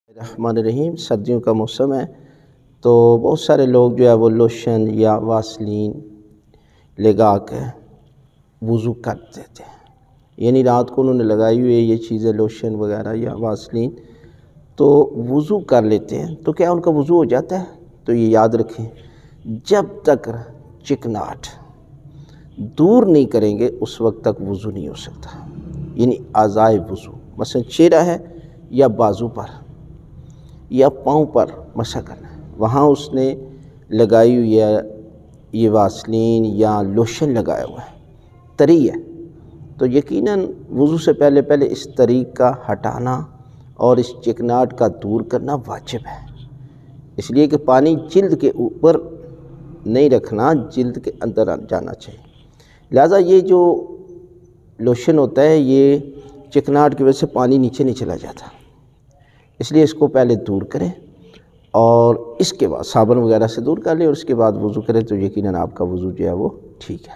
الرحمن الرحیم، سردیوں کا موسم ہے تو بہت سارے لوگ جو ہے وہ لوشن یا واسلین لگا کے وضو کر دیتے ہیں، یعنی رات کو انہوں نے لگائی ہوئی ہے یہ چیزیں لوشن وغیرہ یا واسلین، تو وضو کر لیتے ہیں۔ تو کیا ان کا وضو ہو جاتا ہے؟ تو یہ یاد رکھیں، جب تک چکناٹ دور نہیں کریں گے اس وقت تک وضو نہیں ہو سکتا، یعنی اعضائے وضو، مثلا چہرہ ہے یا بازو پر یا پاؤں پر مسح کرنا ہے، وہاں اس نے لگائی ہوئی ہے یہ واسلین یا لوشن لگایا ہوا ہے، تری ہے، تو یقیناً وضو سے پہلے اس تری کا ہٹانا اور اس چکناٹ کا دور کرنا واجب ہے، اس لیے کہ پانی جلد کے اوپر نہیں رکھنا، جلد کے اندر جانا چاہیے۔ لہٰذا یہ جو لوشن ہوتا ہے یہ چکناٹ کی وجہ سے پانی نیچے نہیں چلا جاتا، اس لیے اس کو پہلے دور کریں اور اس کے بعد صابن وغیرہ سے دور کر لیں اور اس کے بعد وضو کریں تو یقیناً آپ کا وضو جو ہے وہ ٹھیک ہے۔